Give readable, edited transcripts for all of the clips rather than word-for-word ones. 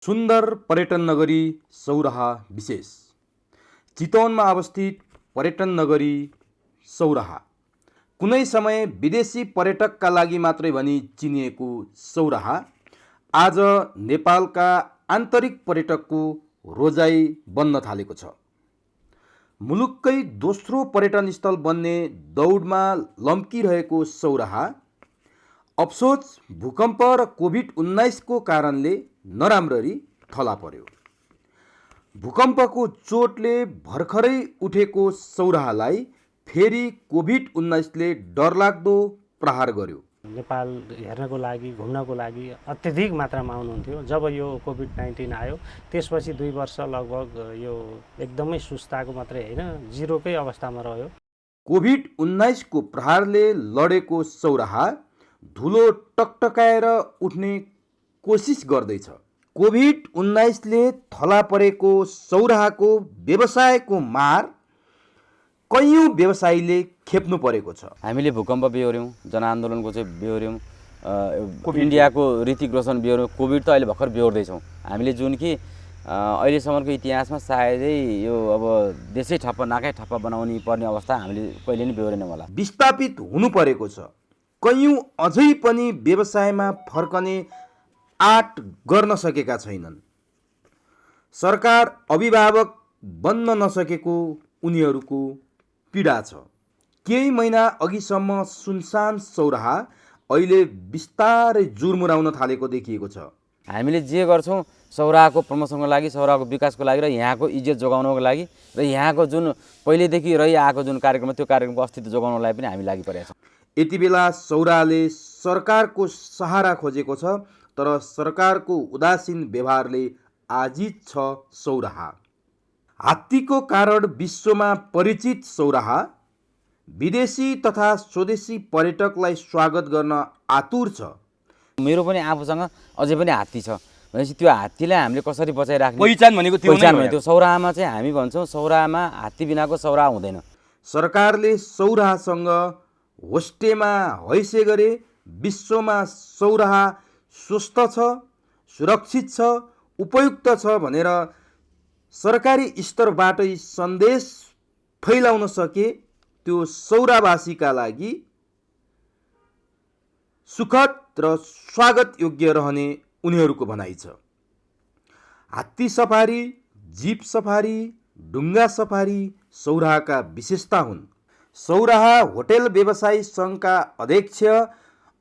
सुन्दर पर्यटन नगरी सौराहा विशेष। चितवनमा अवस्थित पर्यटन नगरी सौराहा कुनै समय विदेशी पर्यटकका लागि मात्रै भनी चिनिएको सौराहा आज नेपालका आन्तरिक पर्यटकको रोजाइ बन्न थालेको छ। मुलुककै दोस्रो पर्यटन स्थल बन्ने दौडमा लम्किरहेको सौराहा अफसोच भूकम्प र कोभिड-19 को कारणले नराम्ररी थला पर्यो। भूकम्पको चोटले भर्खरै उठेको सौराहालाई फेरि कोभिड-19 ले डरलाग्दो प्रहार गर्यो। नेपाल हेर्नको लागि घुम्नको लागि अत्यधिक मात्रामा आउनुहुन्थ्यो। जब यो कोभिड-19 आयो त्यसपछि 2 वर्ष लगभग यो एकदमै सुस्ताको मात्रै होइन, जिरोकै अवस्थामा रह्यो। कोभिड-19 को प्रहारले लडेको सौराहा धुलो टकटकाएर उठ्ने कोसिस गर्दैछ। कोभिड-19 ले थला परेको सौराहाको व्यवसायको मार कैयौं व्यवसायीले खेप्नु परेको छ। हामीले भूकम्प बेहोर्यौँ, जनआन्दोलनको चाहिँ बेहोर्यौँ, इन्डियाको ऋतिक रोशन बेहोर्यौँ, कोभिड त अहिले भर्खर बेहोर्दैछौँ। हामीले जुन कि अहिलेसम्मको इतिहासमा सायदै यो अब देशै ठप्प नाकै ठप्प बनाउनु पर्ने अवस्था हामीले कहिले नै बेहोरेनौँ होला। विस्थापित हुनु परेको छ। कैयौं अझै पनि व्यवसायमा फर्कने आँट गर्न सकेका छैनन्। सरकार अभिभावक बन्न नसकेको उनीहरूको पीडा छ। केही महिना अघिसम्म सुनसान सौराहा अहिले बिस्तारै जुरमुराउन थालेको देखिएको छ। हामीले जे गर्छौँ सौराहाको प्रमोसनको लागि, सौराहाको विकासको लागि र यहाँको इज्जत जोगाउनको लागि र यहाँको जुन पहिलेदेखि रहिआएको जुन कार्यक्रम त्यो कार्यक्रमको अस्तित्व जोगाउनको लागि पनि हामी लागि परेका छौँ। यति बेला सौराहाले सरकारको सहारा खोजेको छ, तर सरकारको उदासीन व्यवहारले आजित छ सौराहा। हात्तीको कारण विश्वमा परिचित सौराहा विदेशी तथा स्वदेशी पर्यटकलाई स्वागत गर्न आतुर छ। मेरो पनि आफूसँग अझै पनि हात्ती छ भनेपछि त्यो हात्तीलाई हामीले कसरी बचाइराख्ने पहिचान भनेको त्यो सौराहामा चाहिँ हामी भन्छौँ सौराहामा हात्ती बिनाको सौराहा हुँदैन। सरकारले सौराहासँग होस्टेमा हैसे गरे विश्वमा सौराहा स्वस्थ छ, सुरक्षित छ, उपयुक्त छ भनेर सरकारी स्तरबाटै सन्देश फैलाउन सके त्यो सौराहावासीका लागि सुखद र स्वागत योग्य रहने उनीहरूको भनाइ छ। हात्ती सफारी, जीप सफारी, डुङ्गा सफारी सौराहाका विशेषता हुन्। सौराहा होटेल व्यवसायी सङ्घका अध्यक्ष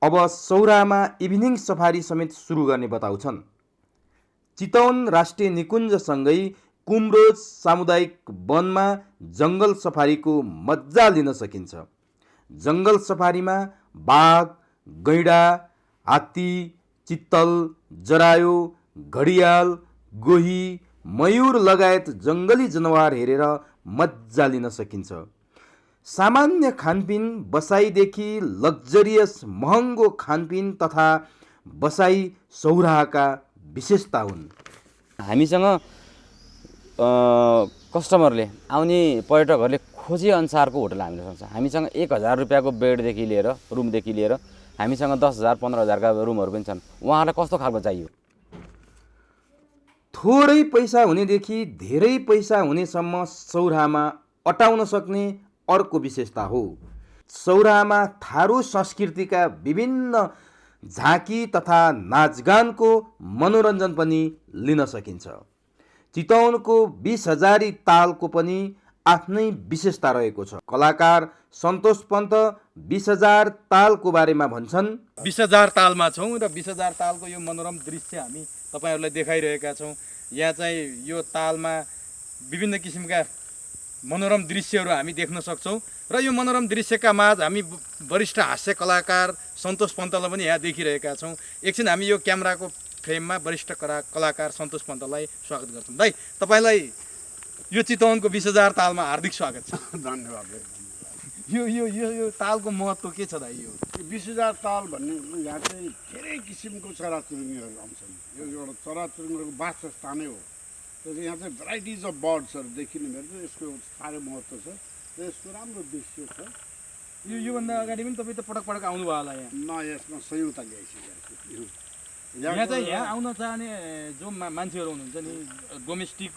अब सौराहामा इभिनिङ सफारी समेत सुरु गर्ने बताउँछन्। चितवन राष्ट्रिय निकुञ्जसँगै कुमरोज सामुदायिक वनमा जङ्गल सफारीको मजा लिन सकिन्छ। जङ्गल सफारीमा बाघ, गैँडा, हात्ती, चित्तल, जरायो, घडियाल, गोही, मयूर लगायत जङ्गली जनावर हेरेर मजा लिन सकिन्छ। सामान्य खानपिन बसाइदेखि लग्जरियस महँगो खानपिन तथा बसाई सौराहाका विशेषता हुन्। हामीसँग कस्टमरले आउने पर्यटकहरूले खोजे अनुसारको होटल हामीले सक्छ। हामीसँग 1000 रुपियाँको बेडदेखि लिएर रुमदेखि लिएर हामीसँग 10,000 15,000 का रुमहरू पनि छन्। उहाँहरूलाई कस्तो खालको चाहियो? थोरै पैसा हुनेदेखि धेरै पैसा हुनेसम्म सौराहामा अटाउन सक्ने अर्को विशेषता हो। सौराहामा थारू संस्कृतिका विभिन्न झाँकी तथा नाचगानको मनोरञ्जन पनि लिन सकिन्छ। चितवनको 20,000 तालको पनि आफ्नै विशेषता रहेको छ। कलाकार सन्तोष पन्त 20,000 तालको बारेमा भन्छन्। 20,000 तालमा छौँ र 20,000 तालको यो मनोरम दृश्य हामी तपाईँहरूलाई देखाइरहेका छौँ। यहाँ चाहिँ यो तालमा विभिन्न किसिमका मनोरम दृश्यहरू हामी देख्न सक्छौँ र यो मनोरम दृश्यका माझ हामी वरिष्ठ हास्य कलाकार सन्तोष पन्तलाई पनि यहाँ देखिरहेका छौँ। एकछिन हामी यो क्यामेराको फ्रेममा वरिष्ठ कलाकार सन्तोष पन्तलाई स्वागत गर्छौँ। दाइ, तपाईँलाई यो चितवनको 20,000 तालमा हार्दिक स्वागत छ। धन्यवाद। यो यो यो यो तालको महत्त्व के छ दाइ? यो 20,000 ताल भन्ने यहाँ चाहिँ धेरै किसिमको चराचुरुङ्गीहरू आउँछन्। यो एउटा चराचुरुङ्गीहरूको वासस्थानै हो। त्यसले यहाँ चाहिँ भेराइटिज अफ बर्ड्सहरू देखिने भेट्छ। यसको साह्रै महत्त्व छ र यसको राम्रो दृश्य छ। योभन्दा अगाडि पनि तपाईँ त पटक पटक आउनुभयो होला यहाँ? न, यसमा संयुक्त ल्याइसकेको छु। यहाँ चाहिँ यहाँ आउन चाहने जो मान्छेहरू हुनुहुन्छ नि डोमेस्टिक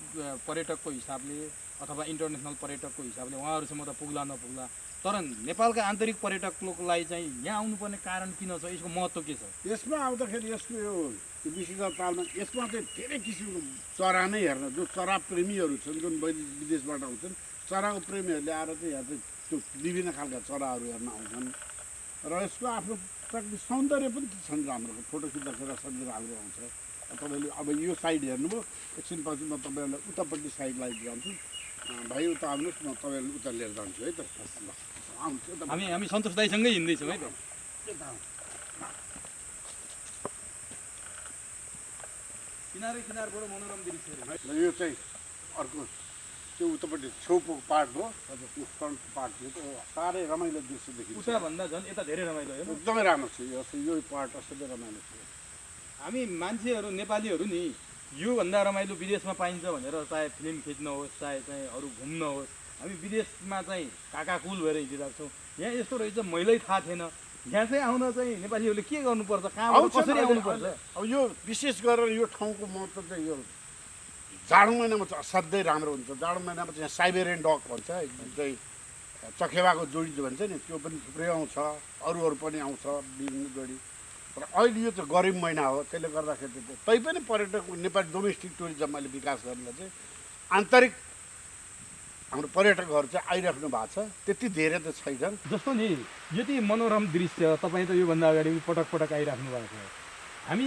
पर्यटकको हिसाबले अथवा इन्टरनेसनल पर्यटकको हिसाबले उहाँहरूसम्म त पुग्ला नपुग्ला, तर नेपालका आन्तरिक पर्यटकलाई चाहिँ यहाँ आउनुपर्ने कारण किन छ, यसको महत्त्व के छ? यसमा आउँदाखेरि यसको यो विशेषता तालमा यसमा चाहिँ धेरै किसिमको चरा नै हेर्न, जो चरा प्रेमीहरू छन्, जुन विदेशबाट आउँछन्, चराको प्रेमीहरूले आएर चाहिँ यहाँ चाहिँ त्यो विभिन्न खालका चराहरू हेर्न आउँछन् र यसको आफ्नो प्राकृतिक सौन्दर्य पनि छन् राम्रो, फोटो खिच्दाखेरि सजिलो राम्रो आउँछ। तपाईँले अब यो साइड हेर्नुभयो, एकछिनपछि म तपाईँहरूलाई उतापट्टि साइडलाई जान्छु। भाइ उता आउनुहोस्, म तपाईँहरूलाई उता लिएर जान्छु है त। आउँछु हामी सन्तोष दाईसँगै हिँड्दैछौँ है त। किनारबाट मनोरम दृश्यहरू। यो चाहिँ अर्को त्यो उतापट्टि छेउको पार्ट हो, त्यो फ्रन्टको पार्ट थियो, त्यो साह्रै रमाइलो दृश्य देखिन्छ। उताभन्दा झन् यता धेरै रमाइलो हो। एकदमै राम्रो छ यो पार्ट, असाध्यै रमाइलो छ। हामी मान्छेहरू नेपालीहरू नि योभन्दा रमाइलो विदेशमा पाइन्छ भनेर चाहे फिल्म खिच्न होस्, चाहे चाहिँ अरू घुम्न होस्, हामी विदेशमा चाहिँ काकाकुल भएर हिँडिरहेको छौँ। यहाँ यस्तो रहेछ मैलै थाहा थिएन। यहाँ चाहिँ आउन चाहिँ नेपालीहरूले के गर्नुपर्छ, कहाँबाट कसरी आउनुपर्छ? अब यो विशेष गरेर यो ठाउँको महत्त्व चाहिँ यो जाडो महिनामा चाहिँ असाध्यै राम्रो हुन्छ। जाडो महिनामा चाहिँ यहाँ साइबेरियन डग भन्छ, चाहिँ चखेवाको जोडी भन्छ नि, त्यो पनि थुप्रै आउँछ, अरू पनि आउँछ विभिन्न जोडी। तर अहिले यो चाहिँ गरिब महिना हो, त्यसले गर्दाखेरि तैपनि पर्यटक नेपाली डोमेस्टिक टुरिज्मले विकास गर्नलाई चाहिँ आन्तरिक हाम्रो पर्यटकहरू चाहिँ आइराख्नु भएको छ, त्यति धेरै त छैनन्। जस्तो नि यति मनोरम दृश्य तपाईँ त योभन्दा अगाडि पटक पटक आइराख्नु भएको छ। हामी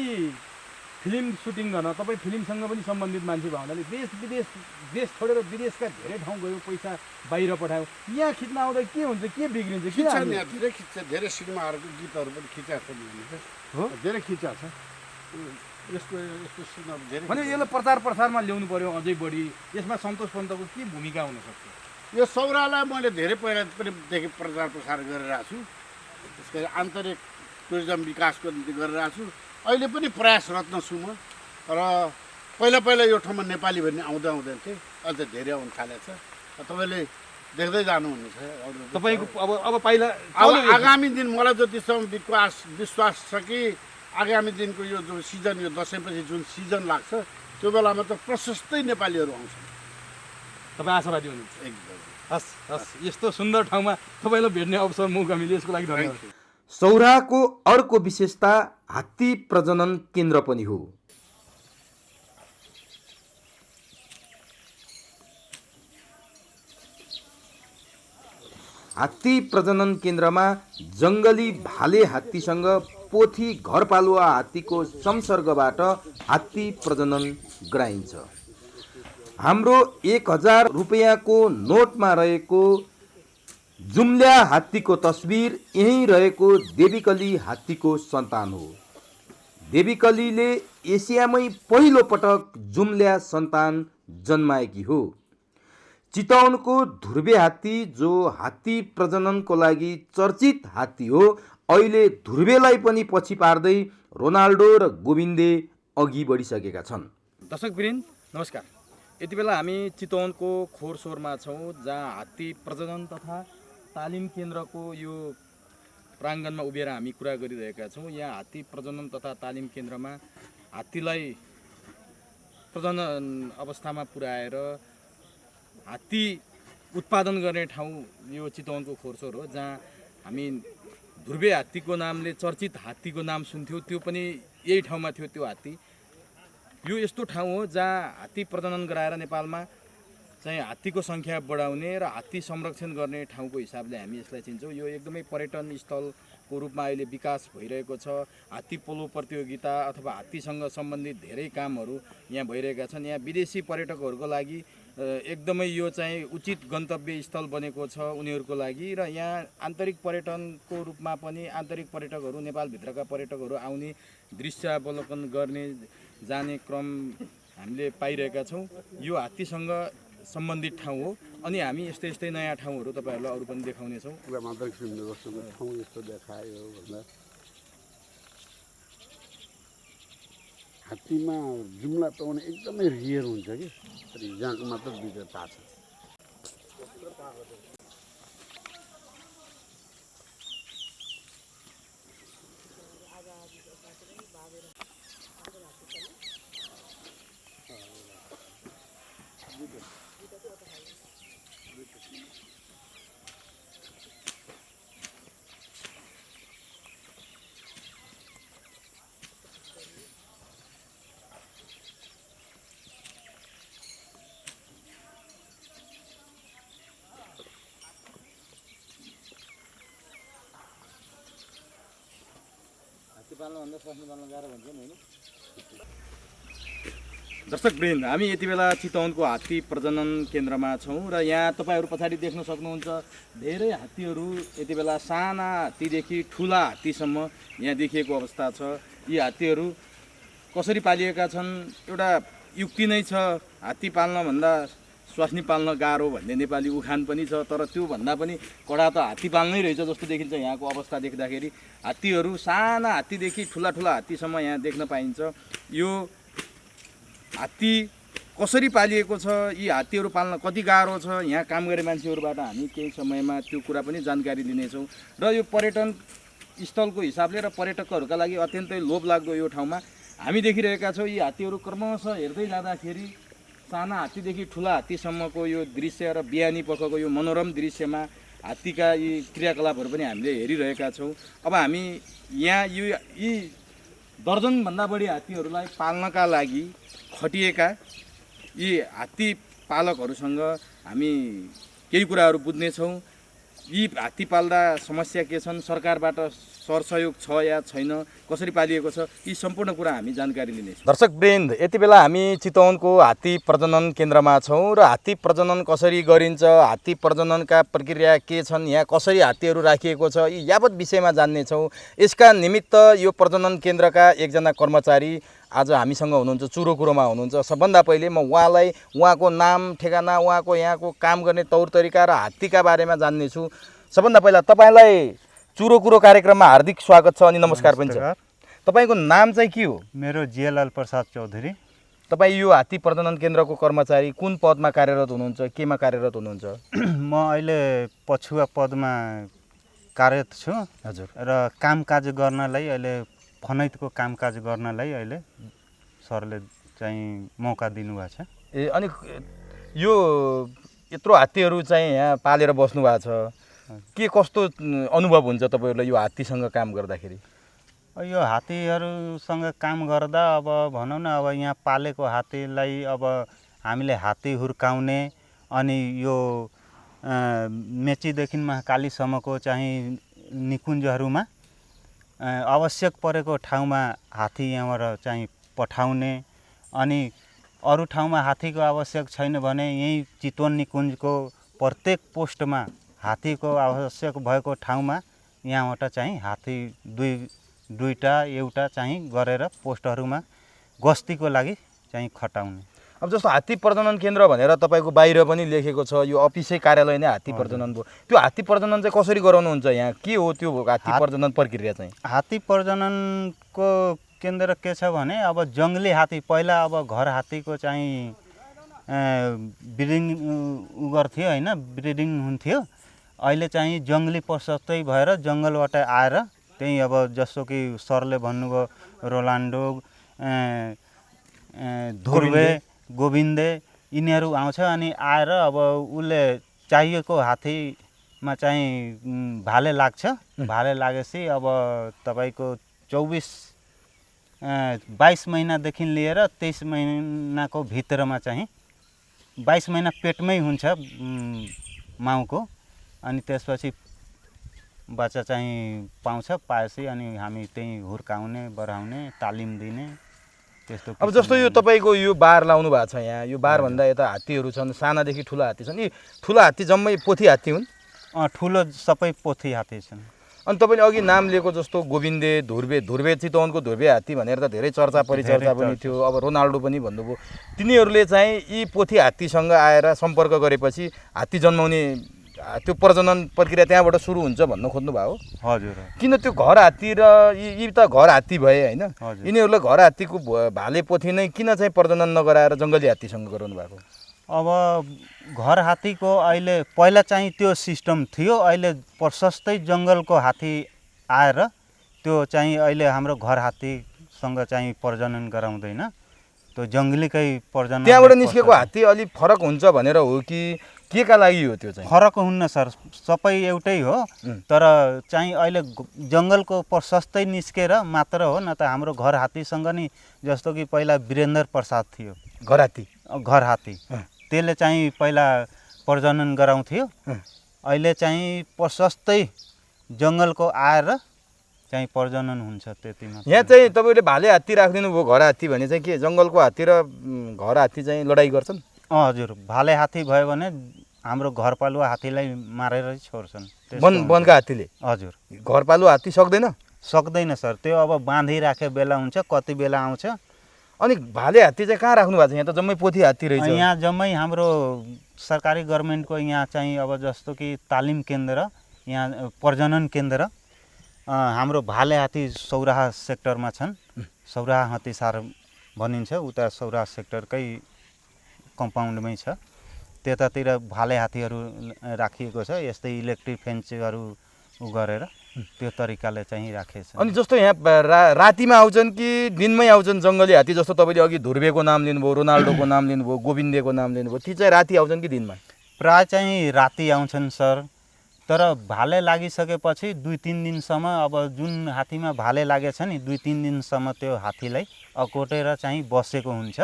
फिल्म सुटिङ गर्न, तपाईँ फिल्मसँग पनि सम्बन्धित मान्छे भयो हुनाले देश छोडेर विदेशका धेरै ठाउँ गयो, पैसा बाहिर पठायो। यहाँ खिच्न आउँदा के हुन्छ, के बिग्रिन्छ? खिच्छ नि, धेरै खिच्छ, धेरै सिनेमाहरूको गीतहरू पनि खिचाएको छ, हो धेरै खिचाएको छ। यस्तो सिनेमाहरू धेरै भने यसलाई प्रचारमा ल्याउनु पर्यो अझै बढी। यसमा सन्तोष पन्तको के भूमिका हुनसक्छ? यो सौरालाई मैले धेरै पहिला पनिदेखि प्रचार प्रसार गरिरहेको छु, त्यसको आन्तरिक टुरिज्म विकासको निम्ति गरिरहेको छु। अहिले पनि प्रयासरत छु म। र पहिला यो ठाउँमा नेपाली भन्ने आउँदै थिएँ, अहिले त धेरै आउनु थालेको छ। तपाईँले देख्दै जानुहुनेछ। तपाईँको अब पहिला आगामी दिन मलाई जतिसम्म विश्वास छ कि आगामी दिनको यो जो सिजन, यो दसैँपछि जुन सिजन लाग्छ, त्यो बेलामा त प्रशस्तै नेपालीहरू आउँछन्। तपाईँ आशावादी हुनुहुन्छ? एकदम। हस्, यस्तो सुन्दर ठाउँमा तपाईँलाई भेट्ने अवसर मौका मिल्यो, यसको लागि धन्यवाद। सौराको अर्को विशेषता हात्ती प्रजनन केन्द्र पनि हो। हात्ती प्रजनन केन्द्रमा जङ्गली भाले हात्तीसँग पोथी घरपालुवा हात्तीको संसर्गबाट हात्ती प्रजनन गराइन्छ। हाम्रो 1000 रुपियाँको नोटमा रहेको जुम्ल्या हात्तीको तस्बिर यहीँ रहेको देवीकली हात्तीको सन्तान हो। देवीकलीले एसियामै पहिलो पटक जुम्ल्या सन्तान जन्माएकी हो। चितवनको ध्रुवे हात्ती, जो हात्ती प्रजननको लागि चर्चित हात्ती हो, अहिले ध्रुवेलाई पनि पछि पार्दै रोनाल्डो र गोविन्दे अघि बढिसकेका छन्। दर्शकवृन्द नमस्कार। यति बेला हामी चितवनको खोरसोरमा छौँ, जहाँ हात्ती प्रजनन तथा तालिम केन्द्रको यो प्राङ्गणमा उभिएर हामी कुरा गरिरहेका छौँ। यहाँ हात्ती प्रजनन तथा तालिम केन्द्रमा हात्तीलाई प्रजनन अवस्थामा पुर्याएर हात्ती उत्पादन गर्ने ठाउँ यो चितवनको खोरसोर हो, जहाँ हामी ध्रुवे हात्तीको नामले चर्चित हात्तीको नाम सुन्थ्यौँ, त्यो पनि यही ठाउँमा थियो। त्यो हात्ती यो यस्तो ठाउँ हो जहाँ हात्ती प्रजनन गराएर नेपालमा चाहिँ हात्तीको सङ्ख्या बढाउने र हात्ती संरक्षण गर्ने ठाउँको हिसाबले हामी यसलाई चिन्छौँ। यो एकदमै पर्यटन स्थलको रूपमा अहिले विकास भइरहेको छ। हात्ती पोलो प्रतियोगिता अथवा हात्तीसँग सम्बन्धित धेरै कामहरू यहाँ भइरहेका छन्। यहाँ विदेशी पर्यटकहरूको लागि एकदमै यो चाहिँ उचित गन्तव्य स्थल बनेको छ उनीहरूको लागि, र यहाँ आन्तरिक पर्यटनको रूपमा पनि आन्तरिक पर्यटकहरू, नेपालभित्रका पर्यटकहरू आउने, दृश्यावलोकन गर्ने जाने क्रम हामीले पाइरहेका छौँ। यो हात्तीसँग सम्बन्धित ठाउँ हो। अनि हामी यस्तै नयाँ ठाउँहरू तपाईँहरूलाई अरू पनि देखाउनेछौँ। ठाउँ यस्तो देखायो भन्दा हात्तीमा जुम्ला पाउने एकदमै रियर हुन्छ कि, जहाँको मात्र दुईवटा थाहा छ। पाल्नुभन्दा स्वास्नी पाल्न गाह्रो भन्छ नि होइन। दर्शकवृन्द, हामी यति बेला चितवनको हात्ती प्रजनन केन्द्रमा छौँ र यहाँ तपाईँहरू पछाडि देख्न सक्नुहुन्छ धेरै हात्तीहरू यति बेला साना हात्तीदेखि ठुला हात्तीसम्म यहाँ देखिएको अवस्था छ। यी हात्तीहरू कसरी पालिएका छन्, एउटा युक्ति नै छ। हात्ती पाल्नभन्दा स्वास्नी पाल्न गाह्रो भन्ने नेपाली उखान पनि छ, तर त्योभन्दा पनि कडा त हात्ती पाल्नै रहेछ जस्तो देखिन्छ यहाँको अवस्था देख्दाखेरि। हात्तीहरू साना हात्तीदेखि ठुला ठुला हात्तीसम्म यहाँ देख्न पाइन्छ। यो हात्ती कसरी पालिएको छ, यी हात्तीहरू पाल्न कति गाह्रो छ, यहाँ काम गर्ने मान्छेहरूबाट हामी केही समयमा त्यो कुरा पनि जानकारी लिनेछौँ। र यो पर्यटन स्थलको हिसाबले र पर्यटकहरूका लागि अत्यन्तै लोभलाग्दो यो ठाउँमा हामी देखिरहेका छौँ। यी हात्तीहरू क्रमशः हेर्दै जाँदाखेरि साना हात्तीदेखि ठुला हात्तीसम्मको यो दृश्य र बिहानी पखको यो मनोरम दृश्यमा हात्तीका यी क्रियाकलापहरू पनि हामीले हेरिरहेका छौँ। अब हामी यहाँ यी दर्जनभन्दा बढी हात्तीहरूलाई पाल्नका लागि खटिएका यी हात्ती पालकहरूसँग हामी केही कुराहरू बुझ्नेछौँ। यी हात्ती पाल्दा समस्या के छन्, सरकारबाट सरसहयोग छ या छैन, कसरी पालिएको छ, यी सम्पूर्ण कुरा हामी जानकारी लिनेछौँ। दर्शकवृन्द, यति बेला हामी चितवनको हात्ती प्रजनन केन्द्रमा छौँ र हात्ती प्रजनन कसरी गरिन्छ, हात्ती प्रजननका प्रक्रिया के छन्, यहाँ कसरी हात्तीहरू राखिएको छ, यी यावत विषयमा जान्नेछौँ। यसका निमित्त यो प्रजनन केन्द्रका एकजना कर्मचारी आज हामीसँग हुनुहुन्छ, चुरोकुरोमा हुनुहुन्छ। सबभन्दा पहिले म उहाँको नाम ठेगाना, उहाँको यहाँको काम गर्ने तौर तरिका र हात्तीका बारेमा जान्नेछु। सबभन्दा पहिला तपाईँलाई चुरोकुरो कार्यक्रममा हार्दिक स्वागत छ अनि नमस्कार पनि छ। तपाईँको नाम चाहिँ के हो? मेरो जियालाल प्रसाद चौधरी। तपाईँ यो हात्ती प्रजनन केन्द्रको कर्मचारी कुन पदमा कार्यरत हुनुहुन्छ, केमा कार्यरत हुनुहुन्छ? म अहिले पछुवा पदमा कार्यरत छु। हजुर। र कामकाज गर्नलाई अहिले फनैतको कामकाज गर्नलाई अहिले सरले चाहिँ मौका दिनुभएको छ। ए, अनि यो यत्रो हात्तीहरू चाहिँ यहाँ पालेर बस्नु भएको छ, के कस्तो अनुभव हुन्छ तपाईँहरूलाई यो हात्तीसँग काम गर्दाखेरि? यो हात्तीहरूसँग काम गर्दा अब भनौँ न, अब यहाँ पालेको हात्तीलाई अब हामीले हात्ती हुर्काउने अनि यो मेचीदेखि महाकालीसम्मको चाहिँ निकुञ्जहरूमा आवश्यक परेको ठाउँमा हात्ती यहाँबाट चाहिँ पठाउने अनि अरू ठाउँमा हात्तीको आवश्यक छैन भने यहीँ चितवन निकुञ्जको प्रत्येक पोस्टमा हात्तीको आवश्यक भएको ठाउँमा यहाँबाट चाहिँ हात्ती दुईवटा एउटा चाहिँ गरेर पोस्टहरूमा गस्तीको लागि चाहिँ खटाउने। अब जस्तो हात्ती प्रजनन केन्द्र भनेर तपाईँको बाहिर पनि लेखेको छ, यो अफिसै कार्यालय नै हात्ती प्रजनन भयो। त्यो हात्ती प्रजनन चाहिँ कसरी गराउनुहुन्छ, यहाँ के हो त्यो हात्ती प्रजनन प्रक्रिया चाहिँ? हात्ती प्रजननको केन्द्र के छ भने अब जङ्गली हात्ती, पहिला अब घर हात्तीको चाहिँ ब्रिडिङ गर्थ्यो होइन, ब्रिडिङ हुन्थ्यो। अहिले चाहिँ जङ्गली प्रशस्तै भएर जङ्गलबाट आएर त्यही अब जस्तो कि सरले भन्नुभयो रोलान्डो, धुर्वे, गोविन्दे यिनीहरू आउँछ अनि आएर अब उसले चाहिएको हात्तीमा चाहिँ भाले लाग्छ। भाले लागेपछि अब तपाईँको 22 महिनादेखि लिएर 23 महिनाको भित्रमा चाहिँ 22 महिना पेटमै हुन्छ माउको, अनि त्यसपछि बच्चा चाहिँ पाउँछ। पाएपछि अनि हामी त्यहीँ हुर्काउने, बढाउने, तालिम दिने त्यस्तो। अब जस्तो यो तपाईँको यो बार लाउनु भएको छ यहाँ, यो बारभन्दा यता हात्तीहरू छन्, सानादेखि ठुला हात्ती छन्। यी ठुला हात्ती जम्मै पोथी हात्ती हुन्? ठुलो सबै पोथी हात्ती छन्। अनि तपाईँले अघि नाम लिएको जस्तो गोविन्दे, धुर्वे चितवनको धुर्वे हात्ती भनेर त धेरै चर्चा परिचर्चा पनि थियो, अब रोनाल्डो पनि भन्नुभयो। तिनीहरूले चाहिँ यी पोथी हात्तीसँग आएर सम्पर्क गरेपछि हात्ती जन्माउने त्यो प्रजनन प्रक्रिया त्यहाँबाट सुरु हुन्छ भन्न खोज्नु भयो? हजुर। किन त्यो घर हात्ती र यी त घर हात्ती भए होइन, यिनीहरूलाई घर हात्तीको भाले पोथी नै किन चाहिँ प्रजनन नगराएर जङ्गली हात्तीसँग गराउनु भएको? अब घर हात्तीको अहिले पहिला चाहिँ त्यो सिस्टम थियो, अहिले प्रशस्तै जङ्गलको हात्ती आएर त्यो चाहिँ अहिले हाम्रो घर हात्तीसँग चाहिँ प्रजनन गराउँदैन, त्यो जङ्गलीकै प्रजनन। त्यहाँबाट निस्केको हात्ती अलिक फरक हुन्छ भनेर हो कि के का लागि हो? त्यो चाहिँ फरक हुन्न सर, सबै एउटै हो, तर चाहिँ अहिले जङ्गलको प्रशस्तै निस्केर मात्र हो, न त हाम्रो घर हात्तीसँग नि जस्तो कि पहिला वीरेन्द्र प्रसाद थियो घर हात्ती, त्यसले चाहिँ पहिला प्रजनन गराउँथ्यो। अहिले चाहिँ प्रशस्तै जङ्गलको आएर चाहिँ प्रजनन हुन्छ त्यति मात्र। यहाँ चाहिँ तपाईँले भाले हात्ती राखिदिनु भयो, घर हात्ती भने चाहिँ के जङ्गलको हात्ती र घर हात्ती चाहिँ लडाइँ गर्छन्? हजुर, भाले हात्ती भयो भने हाम्रो घरपालुवा हात्तीलाई मारेर छोड्छन्। वनका हात्तीले? हजुर। घरपालुवा हात्ती सक्दैन? सक्दैन सर, त्यो अब बाँधिराखे बेला हुन्छ, कति बेला आउँछ। अनि भाले हात्ती चाहिँ कहाँ राख्नु भएको छ? यहाँ त जम्मै पोथी हात्ती रहेछ। यहाँ जम्मै हाम्रो सरकारी गभर्मेन्टको यहाँ चाहिँ अब जस्तो कि तालिम केन्द्र, यहाँ प्रजनन केन्द्र, हाम्रो भाले हात्ती सौराहा सेक्टरमा छन्। सौराहा हतिसार भनिन्छ, उता सौराहा सेक्टरकै कम्पाउन्डमै छ। त्यतातिर भाले हात्तीहरू राखिएको छ। यस्तै इलेक्ट्रिक फेन्सहरू गरेर त्यो तरिकाले चाहिँ राखेछ। अनि जस्तो यहाँ रातिमा आउँछन् कि दिनमै आउँछन् जङ्गली हात्ती? जस्तो तपाईँले अघि ध्रुवेको नाम लिनुभयो, रोनाल्डोको नाम लिनुभयो, गोविन्दको नाम लिनुभयो, ती चाहिँ राति आउँछन् कि दिनमा? प्राय चाहिँ राति आउँछन् सर। तर भाले लागिसकेपछि 2-3 दिनसम्म, अब जुन हात्तीमा भाले लागेछ नि 2-3 दिनसम्म त्यो हात्तीलाई अकोटेर चाहिँ बसेको हुन्छ।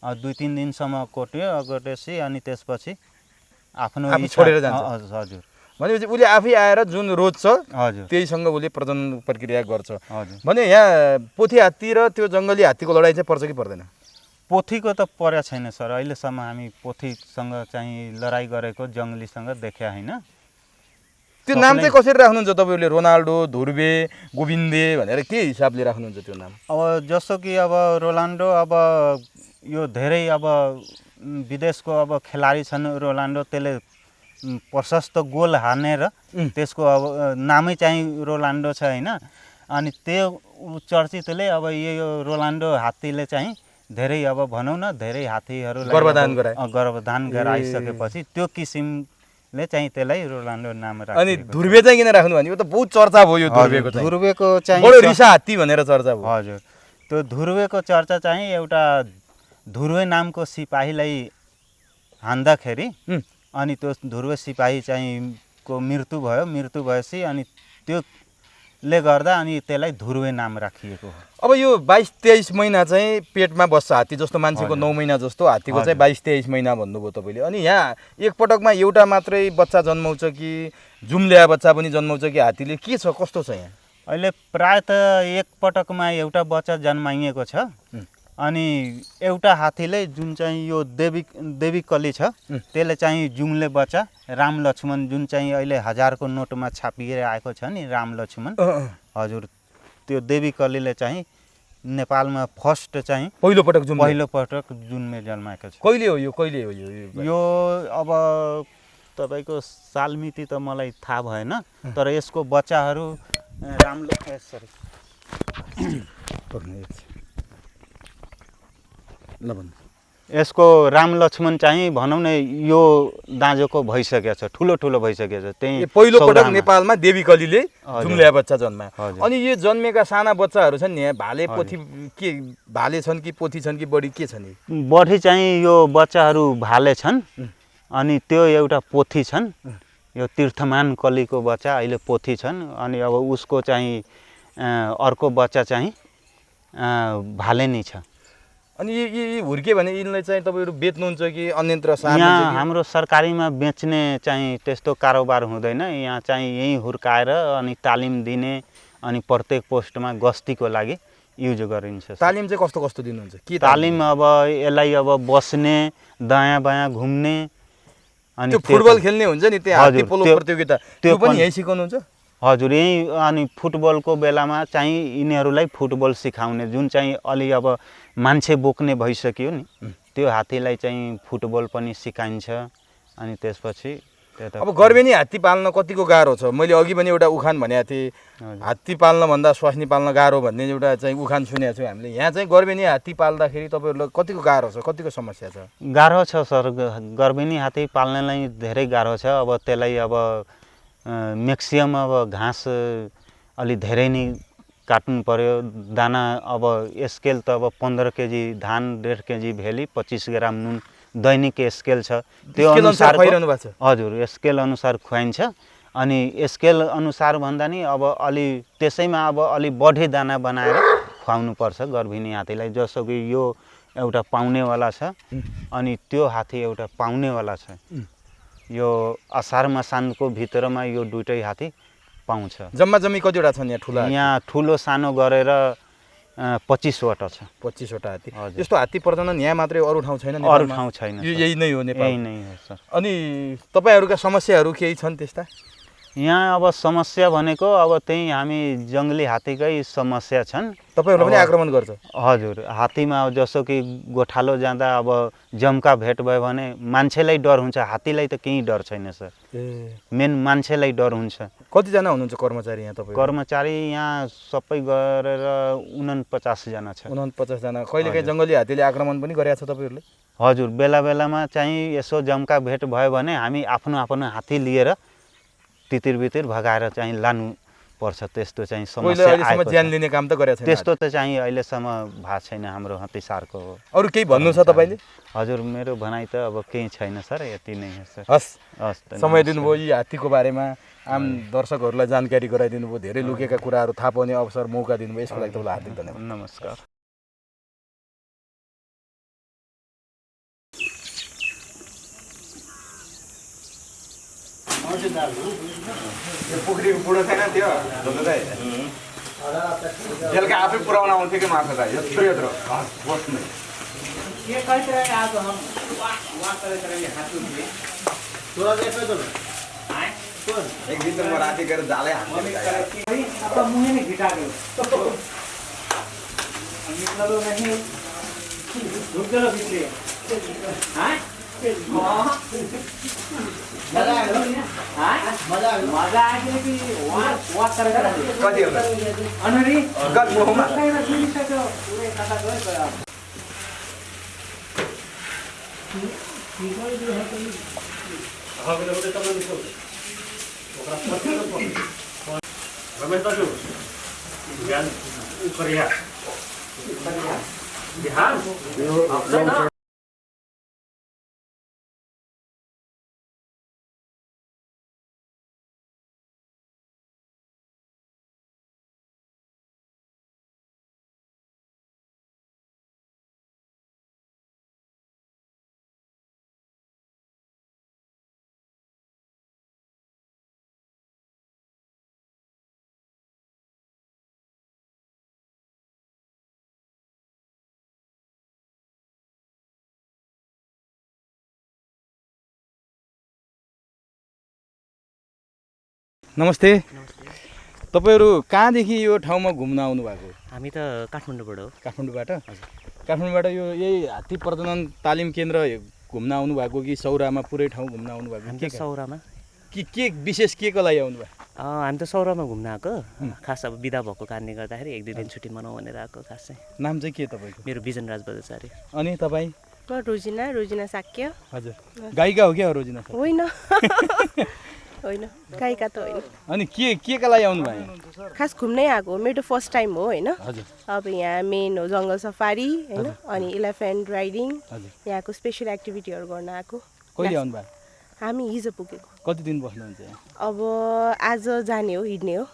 2-3 दिनसम्म अकोटेपछि अनि त्यसपछि आफ्नो छोडेर जान्छ। हजुर। भनेपछि उसले आफै आएर जुन रोज्छ हजुर, त्यहीसँग उसले प्रजनन प्रक्रिया गर्छ। हजुर। भने यहाँ पोथी हात्ती र त्यो जङ्गली हात्तीको लडाइँ चाहिँ पर्छ कि पर्दैन? पोथीको त परेको छैन सर, अहिलेसम्म हामी पोथीसँग चाहिँ लडाइँ गरेको जङ्गलीसँग देखे होइन। त्यो नाम चाहिँ कसरी राख्नुहुन्छ तपाईँहरूले? रोनाल्डो, ध्रुवे, गोविन्दे भनेर के हिसाबले राख्नुहुन्छ त्यो नाम? अब जस्तो कि अब रोनाल्डो, अब यो धेरै अब विदेशको अब खेलाडी छन् रोनाल्डो, त्यसले प्रशस्त गोल हानेर त्यसको अब नामै चाहिँ रोनाल्डो छ होइन। अनि त्यो चर्चितले अब यो रोनाल्डो हात्तीले चाहिँ धेरै अब भनौँ न धेरै हात्तीहरूलाई गर्भधान गराइसकेपछि त्यो किसिमले चाहिँ त्यसलाई रोनाल्डो नाम राख्यो। अनि ध्रुवे चाहिँ किन राख्नु भने यो त बहुत चर्चा भयो। यो ध्रुवेको चाहिँ बडो रिसा हात्ती भनेर चर्चा भयो। हजुर, त्यो ध्रुवेको चर्चा चाहिँ एउटा ध्रुवे नामको सिपाहीलाई हान्दाखेरि अनि त्यो ध्रुवे सिपाही चाहिँ को मृत्यु भयो। मृत्यु भएपछि अनि त्योले गर्दा अनि त्यसलाई ध्रुवे नाम राखिएको हो। अब यो 22-23 महिना चाहिँ पेटमा बस्छ हात्ती, जस्तो मान्छेको 9 महिना जस्तो हात्तीको चाहिँ 22-23 महिना भन्नुभयो तपाईँले। अनि यहाँ एकपटकमा एउटा मात्रै बच्चा जन्माउँछ कि जुम्ल्या बच्चा पनि जन्माउँछ कि हात्तीले? के छ, कस्तो छ यहाँ? अहिले प्राय त एकपटकमा एउटा बच्चा जन्माइएको छ। अनि एउटा हात्तीले जुन चाहिँ यो देवी कली छ त्यसले चाहिँ जुम्ले बच्चा राम लक्ष्मण, जुन चाहिँ अहिले 1000 को नोटमा छापिएर आएको छ नि राम लक्ष्मण, हजुर, त्यो देवी कलीले चाहिँ नेपालमा फर्स्ट चाहिँ पहिलो पटक जुनमे जन्माएको छ। कहिले हो यो? यो अब तपाईँको साल मिति त मलाई थाहा भएन, तर यसको बच्चाहरू यसको राम लक्ष्मण चाहिँ भनौँ न यो दाँजोको भइसकेको छ, ठुलो भइसकेको छ। त्यही पहिलो पटक नेपालमा देवी कलीले जुम्ल्या बच्चा जन्मायो। अनि यो जन्मेका साना बच्चाहरू छन् नि, भाले पोथी के भाले छन् कि पोथी छन् कि बढी के छन्? बढी चाहिँ यो बच्चाहरू भाले छन् अनि त्यो एउटा पोथी छन्। यो तीर्थमान कलीको बच्चा अहिले पोथी छन्। अनि अब उसको चाहिँ अर्को बच्चा चाहिँ भाले नै छ। अनि यी हुर्के भने यिनलाई चाहिँ तपाईँहरू बेच्नुहुन्छ कि अन्यत्र सार्नुहुन्छ? यहाँ हाम्रो सरकारीमा बेच्ने चाहिँ त्यस्तो कारोबार हुँदैन। यहाँ चाहिँ यहीँ हुर्काएर अनि तालिम दिने अनि प्रत्येक पोस्टमा गस्तीको लागि युज गरिन्छ। तालिम चाहिँ कस्तो कस्तो दिनुहुन्छ? के तालिम अब यसलाई अब बस्ने, दायाँ बायाँ घुम्ने, अनि त्यो फुटबल खेल्ने हुन्छ नि, त्यो हात्ती पोलो प्रतियोगिता, त्यो पनि यहीँ सिकाउनुहुन्छ? हजुर, यहीँ। अनि फुटबलको बेलामा चाहिँ यिनीहरूलाई फुटबल सिकाउने, जुन चाहिँ अलि अब मान्छे बोक्ने भइसक्यो नि त्यो हात्तीलाई चाहिँ फुटबल पनि सिकाइन्छ। अनि त्यसपछि अब गर्भेनी हात्ती पाल्न कतिको गाह्रो छ? मैले अघि पनि एउटा उखान भनेको थिएँ, हात्ती पाल्न भन्दा स्वास्नी पाल्न गाह्रो भन्ने एउटा चाहिँ उखान सुनेको छौँ हामीले। यहाँ चाहिँ गर्भेनी हात्ती पाल्दाखेरि तपाईँहरूलाई कतिको गाह्रो छ, कतिको समस्या छ? गाह्रो छ सर, गर्भेनी हात्ती पाल्नलाई धेरै गाह्रो छ। अब त्यसलाई अब म्याक्सिमम अब घाँस अलि धेरै नै काट्नु पर्यो। दाना अब स्केल त अब 15 केजी धान, 1.5 केजी भेली, 25 ग्राम नुन दैनिक स्केल छ। त्यो अनुसार खुवाइरहनु भएको छ? हजुर, स्केल अनुसार खुवाइन्छ। अनि स्केल अनुसार भन्दा नि अब अलि त्यसैमा अब अलि बढी दाना बनाएर खुवाउनु पर्छ गर्भिणी हात्तीलाई। जस्तो कि यो एउटा पाउनेवाला छ अनि त्यो हात्ती एउटा पाउनेवाला छ। यो असार मसानको भित्रमा यो दुईटै हात्ती पाउँछ। जम्मा जम्मी कतिवटा छन् यहाँ ठुला? यहाँ ठुलो सानो गरेर 25वटा छ। 25वटा हात्ती। हजुर। यस्तो हात्ती प्रजनन यहाँ मात्रै अरू ठाउँ छैन अरू नेपालमा? ठाउँ छैन सर। यही नै हो नेपाल? यही नै हो सर। अनि तपाईँहरूका समस्याहरू केही छन् त्यस्ता? यहाँ अब समस्या भनेको अब त्यही हामी जङ्गली हात्तीकै समस्या छन्। तपाईँहरूलाई पनि आक्रमण गर्छ? हजुर, हात्तीमा अब जसो कि गोठालो जाँदा अब जम्का भेट भयो भने मान्छेलाई डर हुन्छ, हात्तीलाई त केही डर छैन सर। मेन मान्छेलाई डर हुन्छ। कतिजना हुनुहुन्छ कर्मचारी यहाँ तपाईँ? कर्मचारी यहाँ सबै गरेर 49 जना छ। 49 जना। कहिलेकाहीँ जङ्गली हात्तीले आक्रमण पनि गरेको छ तपाईँहरूले? हजुर, बेला बेलामा चाहिँ यसो जम्का भेट भयो भने हामी आफ्नो आफ्नो हात्ती लिएर तितिर बितिर भगाएर चाहिँ लानु पर्छ। त्यस्तो चाहिँ समस्या अहिलेसम्म ज्यान लिने काम त गरेको छैन? त्यस्तो त चाहिँ अहिलेसम्म भएको छैन हाम्रो हतिसारको। अरू केही भन्नु छ तपाईँले? हजुर, मेरो भनाइ त अब केही छैन सर, यति नै हो सर। हस्, हस्, समय दिनुभयो यी हात्तीको बारेमा, आम दर्शकहरूलाई जानकारी गराइदिनु भयो, धेरै लुकेका कुराहरू थाहा पाउने अवसर मौका दिनुभयो, यसको लागि तपाईँलाई हार्दिक धन्यवाद। नमस्कार। पोखरीको बुढो छैन त्यो बेलुका आफै पुऱ्याउन आउँथ्यो कि माछा त यत्रो यत्रो बस्नु। एक दिन त म राति गएर जालै नमस्ते। तपाईँहरू कहाँदेखि यो ठाउँमा घुम्न आउनु भएको? हामी त काठमाडौँबाट हो। काठमाडौँबाट? काठमाडौँबाट यो यही हात्ती प्रजनन तालिम केन्द्र घुम्न आउनु भएको कि सौरामा पुरै ठाउँ घुम्न आउनु भएको? हामी त सौरामा। के विशेष के को लागि आउनु भयो? हामी त सौरामा घुम्न आएको। खास अब बिदा भएको कारणले गर्दाखेरि 1-2 दिन छुट्टी मनाउँ भनेर आएको। खास चाहिँ नाम चाहिँ के तपाईँको? मेरो बिजनराज बजाचार्य। अनि तपाईँ? म रोजिना साक्य। हजुर, गायिका हो क्या रोजिना? होइन होइन, गायिका त होइन। अनि के का लागि आउनु भयो? खास घुम्नै आएको, मेरो फर्स्ट टाइम हो होइन। हजुर। अब यहाँ मेन हो जङ्गल सफारी होइन, अनि इलेफेन्ट राइडिङ, हजुर। यहाँको स्पेसल एक्टिभिटीहरू गर्न आएको। कहिले आउनु भयो? हामी हिजो पुगेको। कति दिन बस्नुहुन्छ यहाँ? अब आज जाने हो, हिँड्ने हो।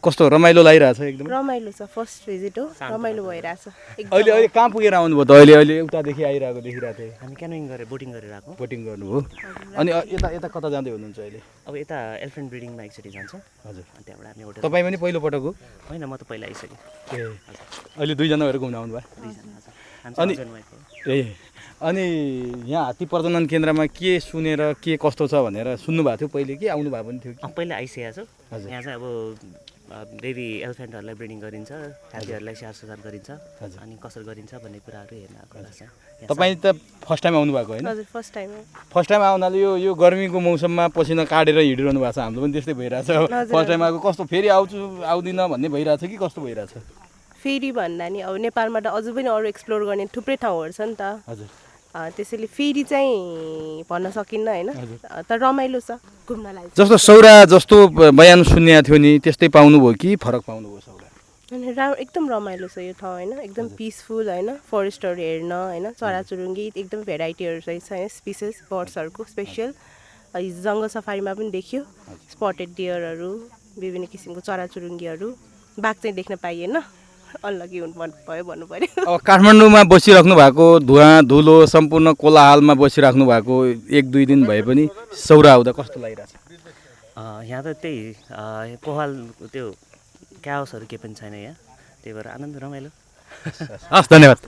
कस्तो रमाइलो लागिरहेछ? एकदम रमाइलो छ, फर्स्ट भिजिट हो, रमाइलो भइरहेछ। अहिले कहाँ पुगेर आउनुभयो त? अहिले उतादेखि आइरहेको देखिरहेको थिएँ। हामी क्यानोइङ गरेर बोटिङ गरेर आएको। बोटिङ गर्नुभयो? अनि यता कता जाँदै हुनुहुन्छ अहिले? अब यता एलिफेन्ट ब्रिडिङमा एकचोटि जान्छ। हजुर। अनि त्यहाँबाट हामी होटल। तपाईँ पनि पहिलोपटक हो? होइन, म त पहिला आइसकेँ। ए, अहिले 2 जना भएर घुम्न आउनु भयो? 2 जना। हजुर। अनि अनि यहाँ हात्ती प्रजनन केन्द्रमा के सुनेर के कस्तो छ भनेर सुन्नु भएको थियो पहिले कि आउनु भएको पनि थियो कि? पहिला आइसकेको छु। हजुर। यहाँ चाहिँ अब बेबी एलिफेन्टहरूलाई ब्रिडिङ गरिन्छ, हात्तीहरूलाई स्याहार सुसार गरिन्छ, अनि कसरी गरिन्छ भन्ने कुराहरू हेर्न आएको छ। तपाईँ त फर्स्ट टाइम आउनु भएको होइन? हजुर, फर्स्ट टाइम हो। फर्स्ट टाइम आउनाले यो गर्मीको मौसममा पसिना काटेर हिँडिरहनु भएको छ। हाम्रो पनि त्यस्तै भइरहेछ। फर्स्ट टाइम आएको कस्तो फेरि आउँदिनँ भन्ने भइरहेछ कि कस्तो भइरहेछ? फेरि भन्दा नि अब नेपालमा त अझै पनि अरू एक्सप्लोर गर्ने थुप्रै ठाउँहरू छ नि त। हजुर। त्यसैले फेरि चाहिँ भन्न सकिन्न होइन, तर रमाइलो छ घुम्नलाई। जस्तो सौरा जस्तो बयान सुन्ने थियो नि त्यस्तै पाउनुभयो कि फरक पाउनुभयो सौरा? अनि एकदम रमाइलो छ यो ठाउँ होइन, एकदम पिसफुल होइन, फरेस्टहरू हेर्न होइन, चराचुरुङ्गी एकदम भेराइटीहरू रहेछ होइन, स्पिसिस बर्ड्सहरूको स्पेसल। जङ्गल सफारीमा पनि देखियो स्पटेड डियरहरू, विभिन्न किसिमको चराचुरुङ्गीहरू। बाघ चाहिँ देख्न पाइएन, अनलकी भयो भन्नु पर्यो। अब काठमाडौँमा बसिराख्नु भएको, धुवाँ धुलो सम्पूर्ण कोलाहालमा बसिराख्नु भएको 1-2 दिन भए पनि सौरा आउँदा कस्तो लागिरहेछ? यहाँ त त्यही पहाल त्यो क्याओसहरू केही पनि छैन यहाँ, त्यही भएर आनन्द रमाइलो। हस्, धन्यवाद।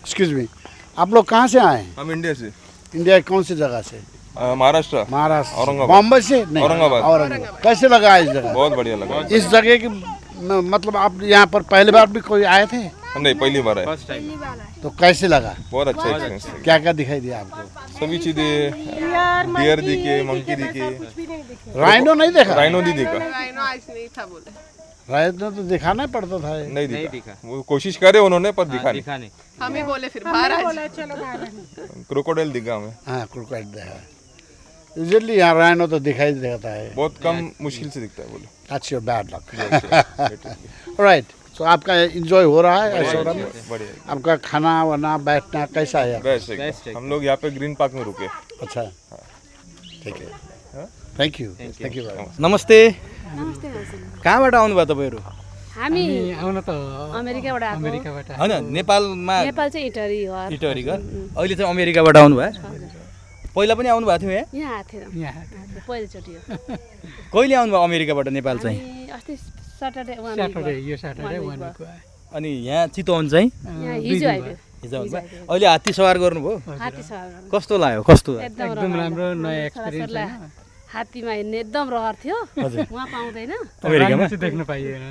एक्सक्यूज मी, आप लोग कहाँ से आए हैं? हम इंडिया से, इंडिया कौन सी जगह से? महाराष्ट्र, महाराष्ट्र, औरंगाबाद। बॉम्बे से? नहीं, औरंगाबाद। कैसे लगा इस जगह? बहुत बढ़िया लगा। इस जगह की मतलब आप यहाँ पर पहली बार भी कोई आए थे? नहीं, पहली बार है। तो कैसे लगा? बहुत अच्छा एक्सपीरियंस है। क्या क्या दिखाई दिया आपको? सभी चीजें, डियर दिखे, मंकी दिखे, राइनो नहीं देखा? राइनो नहीं दिखा। राइनो तो दिखाना पड़ता था। नहीं दिखा। वो कोशिश करे उन्होंने, पर दिखा नहीं। हम ही बोले फिर बाहर आ जाओ। क्रोकोडाइल दिखा हमें। हाँ, क्रोकोडाइल देखा। यूजुअली यहाँ राइनो तो दिखाई देता है। बहुत कम, मुश्किल से दिखता है बोले। That's your bad luck. Alright. So आपका एंजॉय हो रहा है ऐश्वर्या में? बढ़िया। आपका खाना वाना बैठना कैसा है? बेस्ट। हम लोग यहाँ पे ग्रीन पार्क में रुके। अच्छा, ठीक है। Thank you very much. नमस्ते। कहाँबाट आउनुभयो तपाईँहरू? हामी आउन त अमेरिकाबाट आएको। होइन, नेपालमा नेपाल चाहिँ इटहरी हो। इटहरी घर। अहिले चाहिँ अमेरिकाबाट आउनुभयो? पहिला पनि आउनु भएको थियो यहाँ? यहाँ आएको थियो पहिलोचोटि हो। कहिले आउनुभयो अमेरिकाबाट नेपाल चाहिँ? अस्ति सटरडे यो सटरडे अनि यहाँ चितवन चाहिँ हिजो आइयो। हिजो आउनुभयो। अहिले हात्ती सवार गर्नुभयो? हात्ती सवार गर्नु कस्तो लाग्यो? कस्तो? एकदम राम्रो नयाँ एक्सपिरियन्स है। हात्तीमा हिँड्ने एकदम रहर थियो। उहाँ पाउँदैन अमेरिकामा चाहिँ देख्न पाइएन।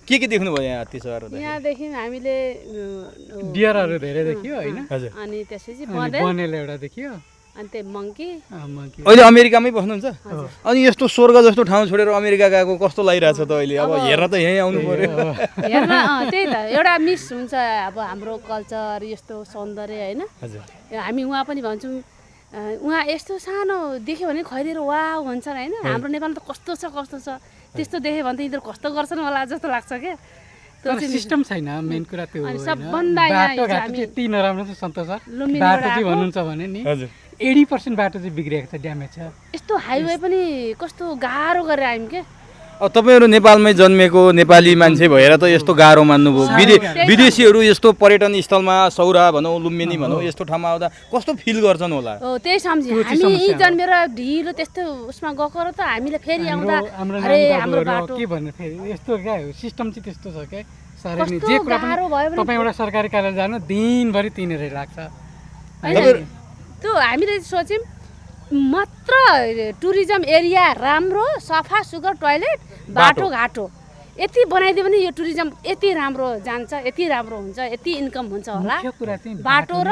के देख्नुभयो यहाँ हात्ती सवार हुँदा? यहाँदेखि हामीले डियरहरू धेरै देखियो होइन? अनि त्यसपछि बनेल एउटा देखियो, अनि त्यो मङ्की। अहिले अमेरिकामै बस्नुहुन्छ? अनि यस्तो स्वर्ग जस्तो ठाउँ छोडेर अमेरिका गएको कस्तो लागिरहेछ त अहिले? अब हेर्न त यहीँ आउनु पर्यो। हेर्न त्यही त एउटा मिस हुन्छ अब हाम्रो कल्चर यस्तो सौन्दर्य होइन। हामी उहाँ पनि भन्छौँ उहाँ यस्तो सानो देख्यो भने खैरेर वाह भन्छन् होइन। हाम्रो नेपालमा त कस्तो छ त्यस्तो देख्यो भने त यिनीहरू कस्तो गर्छन् होला जस्तो लाग्छ क्या। तर सिस्टम छैन मेन कुरा त्यो होइन। सबभन्दा बाटोघाटो चाहिँ यति नराम्रो छ सन्तोष सर। बाटो चाहिँ भन्नुहुन्छ भने नि 80% बाटो चाहिँ बिग्रिएको छ, ड्यामेज छ। यस्तो हाइवे पनि कस्तो गाह्रो गरेर आयौँ क्या। अब तपाईँहरू नेपालमै जन्मेको नेपाली मान्छे भएर त यस्तो गाह्रो मान्नुभयो। विदेशीहरू यस्तो पर्यटन स्थलमा सौरा भनौँ, लुम्बिनी भनौँ, यस्तो ठाउँमा आउँदा कस्तो फिल गर्छन् होला? हो, त्यही सम्झे हामी यहीँ जन्मेर ढिलो त्यस्तो उसमा गएको र त हामीले फेरि आउँदा अरे हाम्रो बाटो के भन्नु फेरि यस्तो क्या हो, सिस्टम चाहिँ त्यस्तो छ क्या। साह्रै नि जे कुरा पनि तपाईँ एउटा सरकारी कार्यालय जानु दिनभरि तिनीहरू लाग्छ। त्यो हामीले सोच्यौँ मात्र टुरिज्म एरिया राम्रो सफा सुग्घर टोयलेट बाटोघाटो यति बनाइदियो भने यो टुरिज्म यति राम्रो जान्छ, यति राम्रो हुन्छ, यति इन्कम हुन्छ होला। बाटो र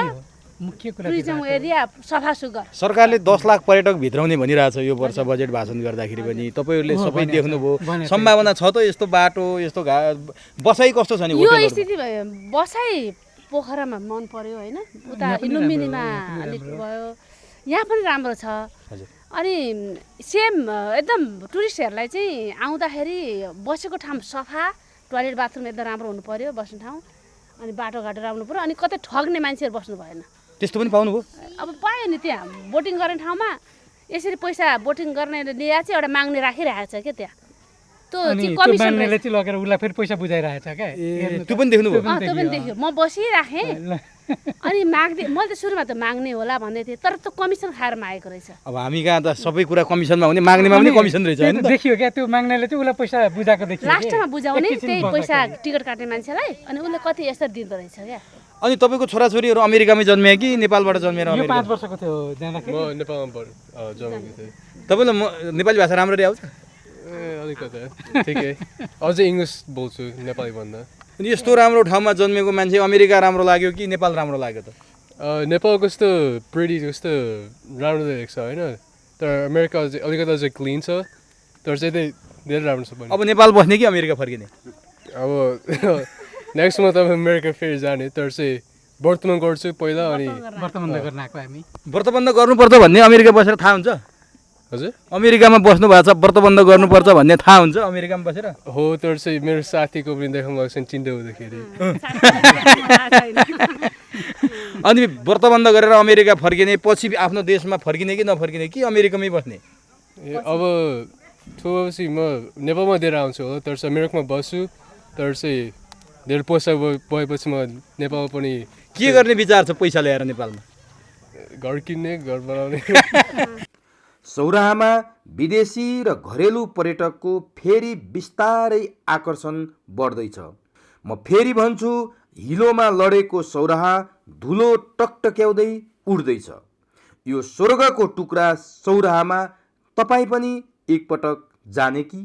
मुख्य कुरा टुरिज्म एरिया सफा सुग्घर। सरकारले 10 लाख पर्यटक भित्राउने भनिरहेछ यो वर्ष बजेट भाषण गर्दाखेरि पनि। तपाईँहरूले सबै देख्नुभयो, सम्भावना छ त यस्तो बाटो यस्तो बसाइ कस्तो छ नि यो होटलहरुमा? स्थिति भयो बसाइ पोखरामा मन पर्यो होइन, उता लुम्बिनीमा अलिक भयो, यहाँ पनि राम्रो छ। अनि सेम एकदम टुरिस्टहरूलाई चाहिँ आउँदाखेरि बसेको ठाउँ सफा, टोयलेट बाथरुम एकदम राम्रो हुनु पर्यो बस्ने ठाउँ, अनि बाटोघाटो राम्रो पर्यो, अनि कतै ठग्ने मान्छेहरू बस्नु भएन। त्यस्तो पनि पाउनुभयो? अब पायो नि, त्यहाँ बोटिङ गर्ने ठाउँमा यसरी पैसा बोटिङ गर्ने लिएर चाहिँ एउटा माग्ने राखिरहेको छ क्या त्यहाँ, त्यो कमिसन चाहिँ लगेर उसलाई फेरि पैसा बुझाइरहेछ क्या। त्यो पनि देख्नुभयो? त्यो पनि देख्यो। म बसिराखेँ अनि माग्दै, मैले त सुरुमा त माग्ने होला भन्दै थिएँ, तर त्यो कमिसन खाएर मागेको रहेछ। अब हामी कहाँ त सबै कुरा कमिसनमा हुने, माग्नेमा पनि कमिसन रहेछ हैन? देखियो क्या त्यो माग्नेले चाहिँ उसलाई पैसा बुझाएको देखियो। लास्टमा बुझाउने त्यही पैसा टिकट काट्ने मान्छेलाई, अनि उसले कति यसरी दिँदो रहेछ क्या। अनि तपाईँको छोराछोरीहरू अमेरिकामै जन्मिए कि नेपालबाट जन्मेर? यो 5 वर्षको थियो जाँदाखेरि। म नेपालमा जन्मेको थिएँ। तपाईँलाई नेपाली भाषा राम्ररी आउँछ? अलिकति ठिकै, अझै इङ्ग्लिस बोल्छु नेपाली भन्दा। अनि यस्तो राम्रो ठाउँमा जन्मेको मान्छे अमेरिका राम्रो लाग्यो कि नेपाल राम्रो लाग्यो त? नेपाल कस्तो प्रिटी कस्तो राम्रो देखेको छ होइन, तर अमेरिका अलिकति अझै क्लिन छ, तर चाहिँ धेरै राम्रो छ पनि। अब नेपाल बस्ने कि अमेरिका फर्किने? अब नेक्स्टमा त अमेरिका फेरि जाने, तर चाहिँ वर्तमान गर्छु पहिला, अनि वर्तमान गर्न आएको हामी। व्रतबन्ध गर्नुपर्छ भन्ने अमेरिका बसेर थाहा हुन्छ? हजुर, अमेरिकामा बस्नु भएको छ, व्रतबन्ध गर्नुपर्छ भन्ने थाहा हुन्छ अमेरिकामा बसेर? हो, तर चाहिँ मेरो साथीको पनि देखाउनु भएको छ चिन्ता हुँदाखेरि। अनि व्रतबन्ध गरेर अमेरिका फर्किने, पछि आफ्नो देशमा फर्किने कि नफर्किने कि अमेरिकामै बस्ने? अब ठुलोपछि म नेपालमा दिएर आउँछु होला, तर चाहिँ अमेरिकामा बस्छु, तर चाहिँ धेरै पैसा भएपछि म नेपाल पनि। के गर्ने विचार छ पैसा ल्याएर नेपालमा? घर किन्ने, घर बनाउने। सौराहामा विदेशी र घरेलु पर्यटकको फेरि बिस्तारै आकर्षण बढ्दैछ। म फेरि भन्छु, हिलोमा लडेको सौराहा धुलो टकटक्याउँदै उड्दैछ। यो स्वर्गको टुक्रा सौराहामा तपाईँ पनि एकपटक जाने कि?